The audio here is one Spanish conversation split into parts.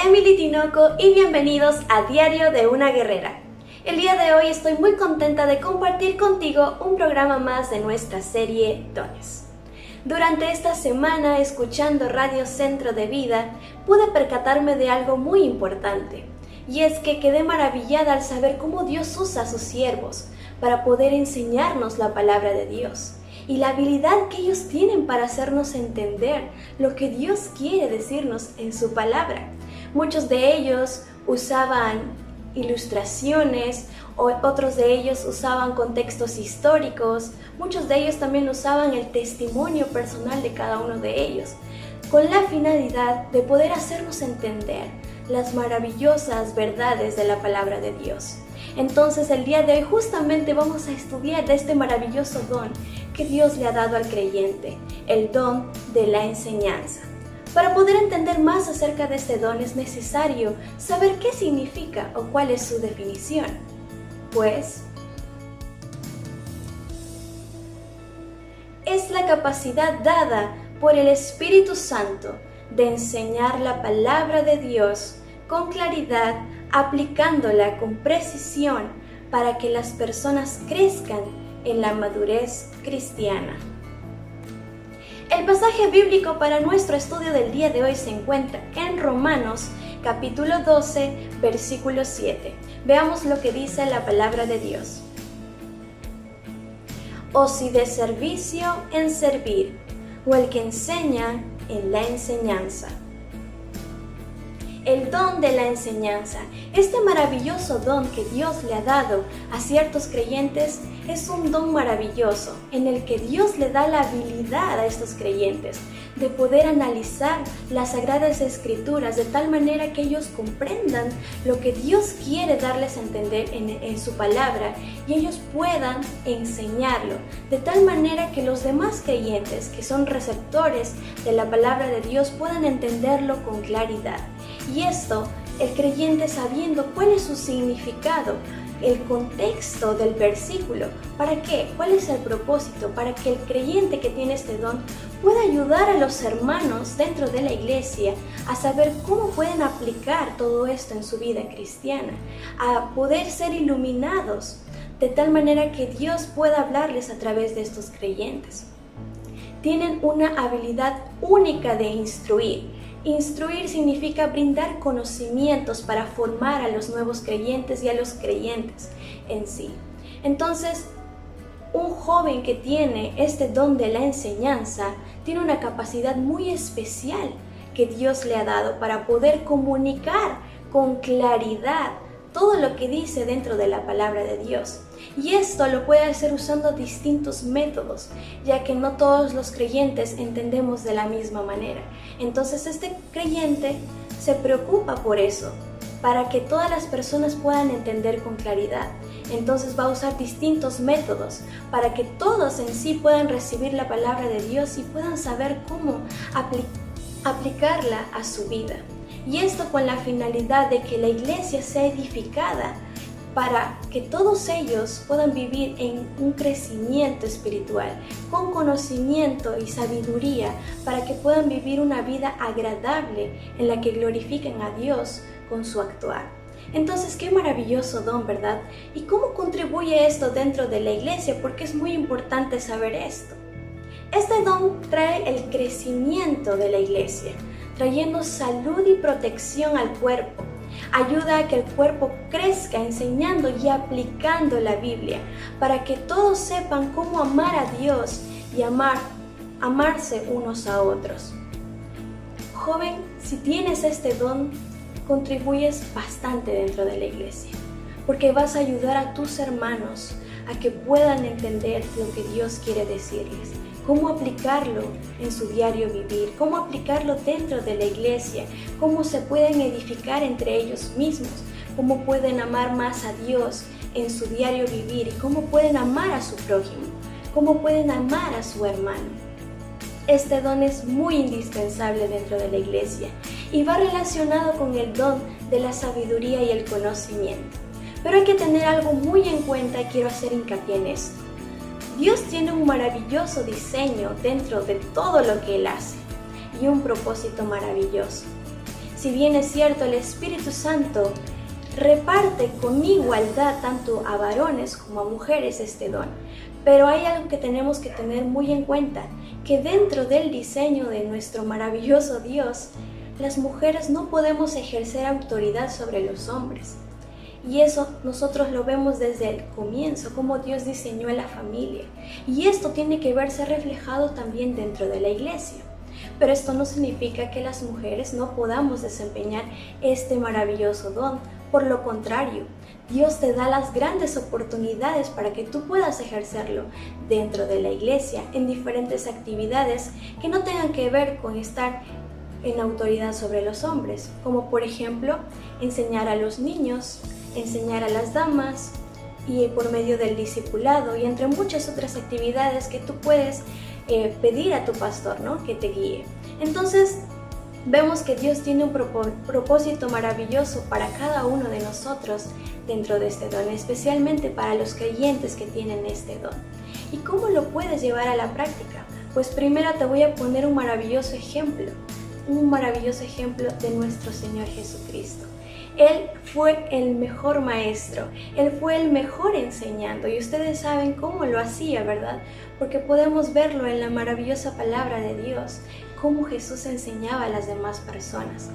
Emily Tinoco y bienvenidos a Diario de una Guerrera. El día de hoy estoy muy contenta de compartir contigo un programa más de nuestra serie Dones. Durante esta semana, escuchando Radio Centro de Vida, pude percatarme de algo muy importante, y es que quedé maravillada al saber cómo Dios usa a sus siervos para poder enseñarnos la palabra de Dios, y la habilidad que ellos tienen para hacernos entender lo que Dios quiere decirnos en su palabra. Muchos de ellos usaban ilustraciones, otros de ellos usaban contextos históricos, muchos de ellos también usaban el testimonio personal de cada uno de ellos, con la finalidad de poder hacernos entender las maravillosas verdades de la palabra de Dios. Entonces el día de hoy justamente vamos a estudiar de este maravilloso don que Dios le ha dado al creyente, el don de la enseñanza. Para poder entender más acerca de este don es necesario saber qué significa o cuál es su definición. Pues, es la capacidad dada por el Espíritu Santo de enseñar la palabra de Dios con claridad, aplicándola con precisión para que las personas crezcan en la madurez cristiana. El pasaje bíblico para nuestro estudio del día de hoy se encuentra en Romanos capítulo 12, versículo 7. Veamos lo que dice la palabra de Dios. O si de servicio en servir, o el que enseña en la enseñanza. El don de la enseñanza, este maravilloso don que Dios le ha dado a ciertos creyentes, es un don maravilloso en el que Dios le da la habilidad a estos creyentes de poder analizar las Sagradas Escrituras de tal manera que ellos comprendan lo que Dios quiere darles a entender en su palabra y ellos puedan enseñarlo de tal manera que los demás creyentes que son receptores de la palabra de Dios puedan entenderlo con claridad. Y esto, el creyente sabiendo cuál es su significado, el contexto del versículo, ¿para qué? ¿Cuál es el propósito? Para que el creyente que tiene este don pueda ayudar a los hermanos dentro de la iglesia a saber cómo pueden aplicar todo esto en su vida cristiana, a poder ser iluminados de tal manera que Dios pueda hablarles a través de estos creyentes. Tienen una habilidad única de instruir. Instruir significa brindar conocimientos para formar a los nuevos creyentes y a los creyentes en sí. Entonces, un joven que tiene este don de la enseñanza tiene una capacidad muy especial que Dios le ha dado para poder comunicar con claridad todo lo que dice dentro de la palabra de Dios. Y esto lo puede hacer usando distintos métodos, ya que no todos los creyentes entendemos de la misma manera. Entonces este creyente se preocupa por eso, para que todas las personas puedan entender con claridad. Entonces va a usar distintos métodos para que todos en sí puedan recibir la palabra de Dios y puedan saber cómo aplicarla a su vida. Y esto con la finalidad de que la iglesia sea edificada para que todos ellos puedan vivir en un crecimiento espiritual, con conocimiento y sabiduría, para que puedan vivir una vida agradable en la que glorifiquen a Dios con su actuar. Entonces, qué maravilloso don, ¿verdad? ¿Y cómo contribuye esto dentro de la iglesia? Porque es muy importante saber esto. Este don trae el crecimiento de la iglesia, trayendo salud y protección al cuerpo. Ayuda a que el cuerpo crezca enseñando y aplicando la Biblia, para que todos sepan cómo amar a Dios y amarse unos a otros. Joven, si tienes este don, contribuyes bastante dentro de la iglesia, porque vas a ayudar a tus hermanos a que puedan entender lo que Dios quiere decirles, cómo aplicarlo en su diario vivir, cómo aplicarlo dentro de la iglesia, cómo se pueden edificar entre ellos mismos, cómo pueden amar más a Dios en su diario vivir y cómo pueden amar a su prójimo, cómo pueden amar a su hermano. Este don es muy indispensable dentro de la iglesia y va relacionado con el don de la sabiduría y el conocimiento. Pero hay que tener algo muy en cuenta y quiero hacer hincapié en esto. Dios tiene un maravilloso diseño dentro de todo lo que Él hace y un propósito maravilloso. Si bien es cierto, el Espíritu Santo reparte con igualdad tanto a varones como a mujeres este don. Pero hay algo que tenemos que tener muy en cuenta, que dentro del diseño de nuestro maravilloso Dios, las mujeres no podemos ejercer autoridad sobre los hombres. Y eso nosotros lo vemos desde el comienzo, cómo Dios diseñó a la familia. Y esto tiene que verse reflejado también dentro de la iglesia. Pero esto no significa que las mujeres no podamos desempeñar este maravilloso don. Por lo contrario, Dios te da las grandes oportunidades para que tú puedas ejercerlo dentro de la iglesia en diferentes actividades que no tengan que ver con estar en autoridad sobre los hombres, como por ejemplo enseñar a los niños, enseñar a las damas y por medio del discipulado y entre muchas otras actividades que tú puedes pedir a tu pastor, ¿no?, que te guíe. Entonces vemos que Dios tiene un propósito maravilloso para cada uno de nosotros dentro de este don, especialmente para los creyentes que tienen este don. ¿Y cómo lo puedes llevar a la práctica? Pues primero te voy a poner un maravilloso ejemplo de nuestro Señor Jesucristo. Él fue el mejor maestro, Él fue el mejor enseñando y ustedes saben cómo lo hacía, ¿verdad? Porque podemos verlo en la maravillosa palabra de Dios, cómo Jesús enseñaba a las demás personas.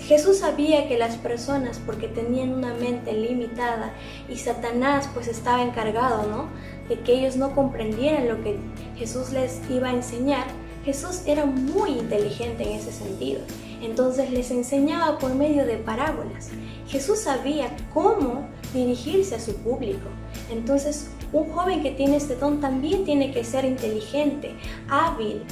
Jesús sabía que las personas, porque tenían una mente limitada y Satanás pues estaba encargado, ¿no?, de que ellos no comprendieran lo que Jesús les iba a enseñar. Jesús era muy inteligente en ese sentido, entonces les enseñaba por medio de parábolas. Jesús sabía cómo dirigirse a su público. Entonces, un joven que tiene este don también tiene que ser inteligente, hábil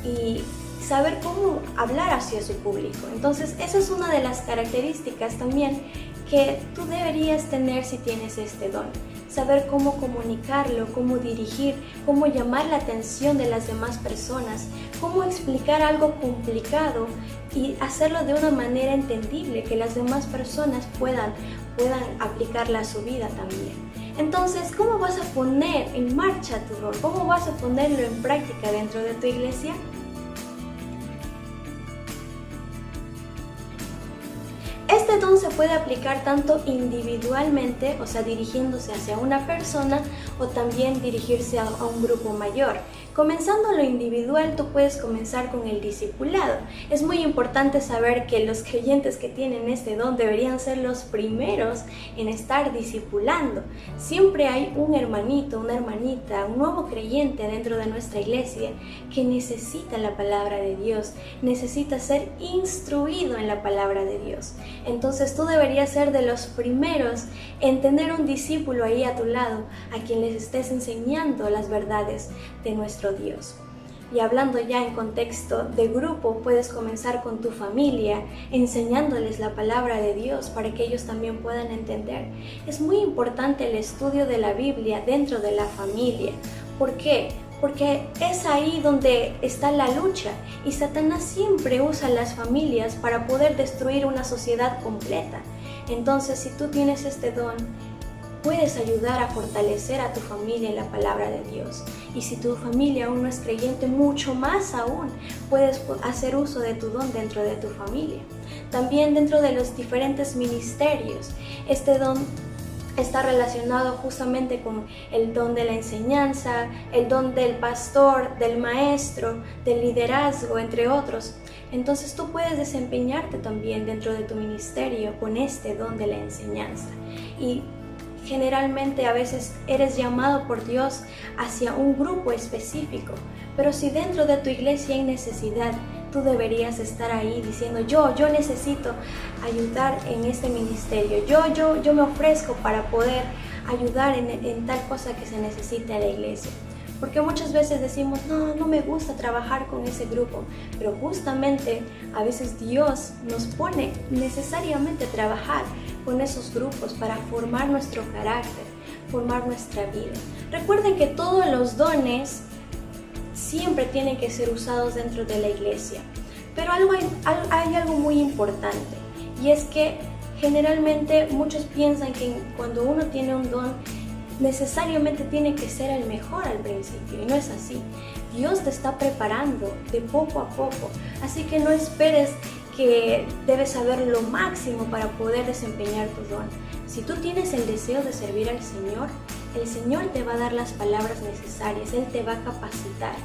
y saber cómo hablar hacia su público. Entonces, esa es una de las características también que tú deberías tener si tienes este don. Saber cómo comunicarlo, cómo dirigir, cómo llamar la atención de las demás personas, cómo explicar algo complicado y hacerlo de una manera entendible, que las demás personas puedan aplicarla a su vida también. Entonces, ¿cómo vas a poner en marcha tu don? ¿Cómo vas a ponerlo en práctica dentro de tu iglesia? Este don se puede aplicar tanto individualmente, o sea, dirigiéndose hacia una persona, o también dirigirse a un grupo mayor. Comenzando lo individual, tú puedes comenzar con el discipulado. Es muy importante saber que los creyentes que tienen este don deberían ser los primeros en estar discipulando. Siempre hay un hermanito, una hermanita, un nuevo creyente dentro de nuestra iglesia que necesita la palabra de Dios, necesita ser instruido en la palabra de Dios. Entonces tú deberías ser de los primeros en tener un discípulo ahí a tu lado, a quien les estés enseñando las verdades de nuestro Dios. Y hablando ya en contexto de grupo, puedes comenzar con tu familia, enseñándoles la palabra de Dios para que ellos también puedan entender. Es muy importante el estudio de la Biblia dentro de la familia. ¿Por qué? Porque es ahí donde está la lucha y Satanás siempre usa las familias para poder destruir una sociedad completa. Entonces, si tú tienes este don, puedes ayudar a fortalecer a tu familia en la palabra de Dios. Y si tu familia aún no es creyente, mucho más aún puedes hacer uso de tu don dentro de tu familia. También dentro de los diferentes ministerios, este don está relacionado justamente con el don de la enseñanza, el don del pastor, del maestro, del liderazgo, entre otros. Entonces tú puedes desempeñarte también dentro de tu ministerio con este don de la enseñanza. Y generalmente a veces eres llamado por Dios hacia un grupo específico, pero si dentro de tu iglesia hay necesidad, tú deberías estar ahí diciendo yo necesito ayudar en este ministerio, yo me ofrezco para poder ayudar en tal cosa que se necesita en la iglesia. Porque muchas veces decimos, no me gusta trabajar con ese grupo, pero justamente a veces Dios nos pone necesariamente a trabajar con esos grupos para formar nuestro carácter, formar nuestra vida. Recuerden que todos los dones siempre tienen que ser usados dentro de la iglesia, pero hay algo muy importante, y es que generalmente muchos piensan que cuando uno tiene un don, necesariamente tiene que ser el mejor al principio, y no es así. Dios te está preparando de poco a poco, así que no esperes que debes saber lo máximo para poder desempeñar tu don. Si tú tienes el deseo de servir al Señor, el Señor te va a dar las palabras necesarias, Él te va a capacitar.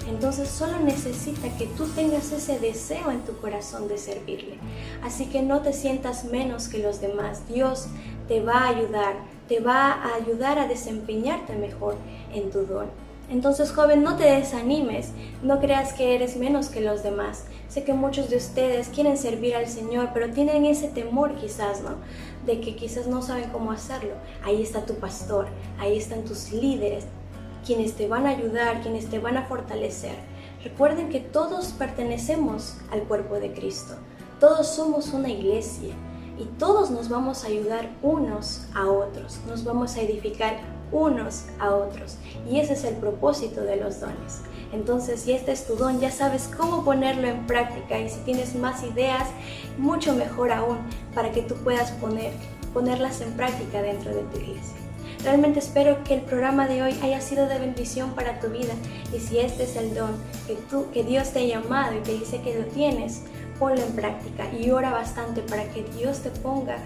Entonces solo necesita que tú tengas ese deseo en tu corazón de servirle. Así que no te sientas menos que los demás. Dios te va a ayudar a desempeñarte mejor en tu don. Entonces, joven, no te desanimes, no creas que eres menos que los demás. Sé que muchos de ustedes quieren servir al Señor, pero tienen ese temor quizás, ¿no? De que quizás no saben cómo hacerlo. Ahí está tu pastor, ahí están tus líderes, quienes te van a ayudar, quienes te van a fortalecer. Recuerden que todos pertenecemos al cuerpo de Cristo. Todos somos una iglesia y todos nos vamos a ayudar unos a otros. Nos vamos a edificar unos a otros. Y ese es el propósito de los dones. Entonces, si este es tu don, ya sabes cómo ponerlo en práctica. Y si tienes más ideas, mucho mejor aún, para que tú puedas ponerlas en práctica dentro de tu iglesia. Realmente espero que el programa de hoy haya sido de bendición para tu vida. Y si este es el don que Dios te ha llamado y te dice que lo tienes, ponlo en práctica y ora bastante para que Dios te ponga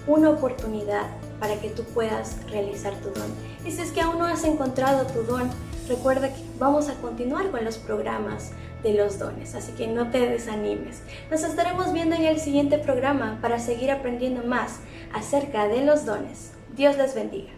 una oportunidad para que tú puedas realizar tu don. Y si es que aún no has encontrado tu don, recuerda que vamos a continuar con los programas de los dones, así que no te desanimes. Nos estaremos viendo en el siguiente programa para seguir aprendiendo más acerca de los dones. Dios les bendiga.